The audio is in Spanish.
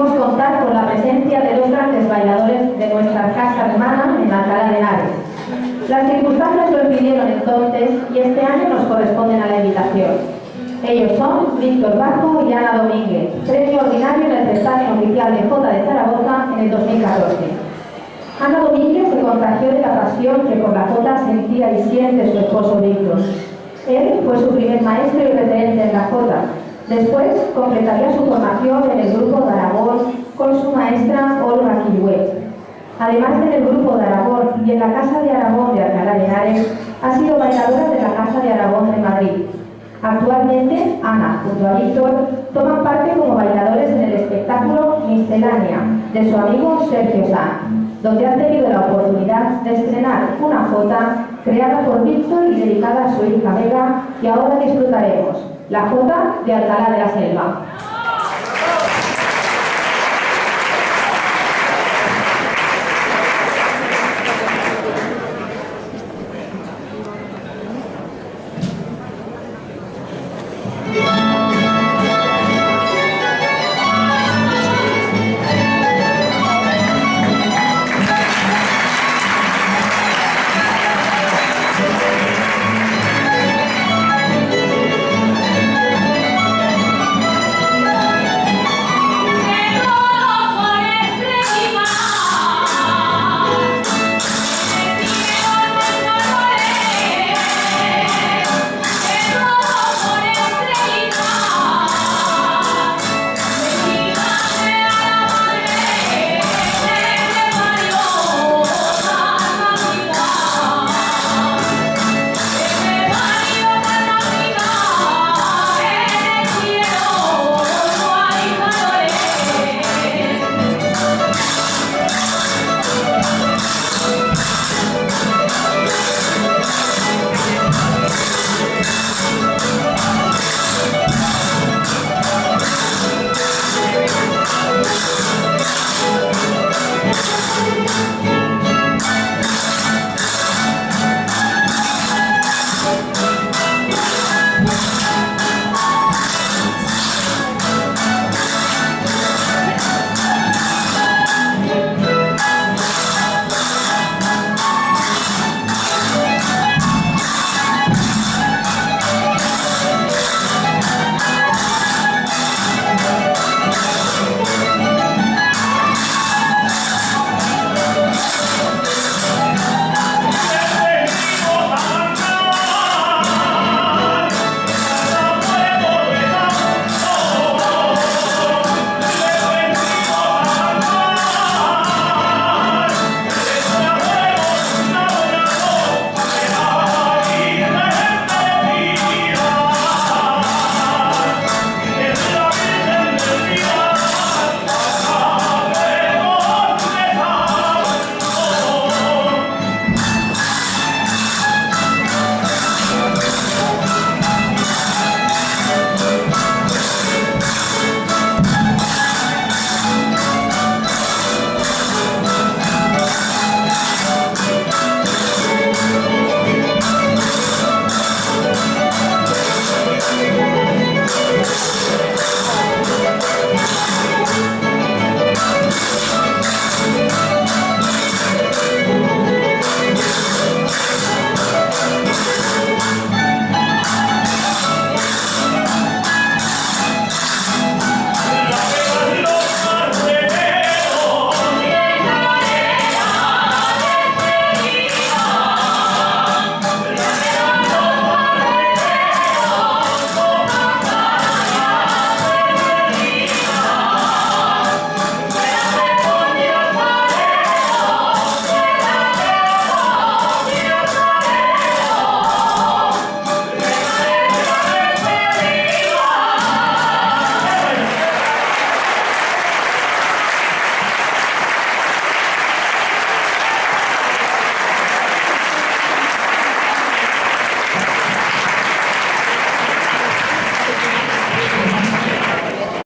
pudimos contar con la presencia de dos grandes bailadores de nuestra casa hermana en Alcalá de Henares. Las circunstancias lo impidieron entonces y este año nos corresponden a la invitación. Ellos son Víctor Bajo y Ana Domínguez, premio ordinario en el certamen oficial de Jota de Zaragoza en el 2014. Ana Domínguez se contagió de la pasión que por la jota sentía y siente su esposo Víctor. Él fue su primer maestro y referente en la jota. Después completaría su formación en el grupo de Aragón con su maestra Olga Quilhué. Además del grupo de Aragón y en la Casa de Aragón de Alcalá de Henares, ha sido bailadora de la Casa de Aragón de Madrid. Actualmente, Ana, junto a Víctor, toman parte como bailadores en el espectáculo Miscelánea, de su amigo Sergio Sanz, donde han tenido la oportunidad de estrenar una jota creada por Víctor y dedicada a su hija Vega, y ahora disfrutaremos, la jota de Alcalá de la Selva.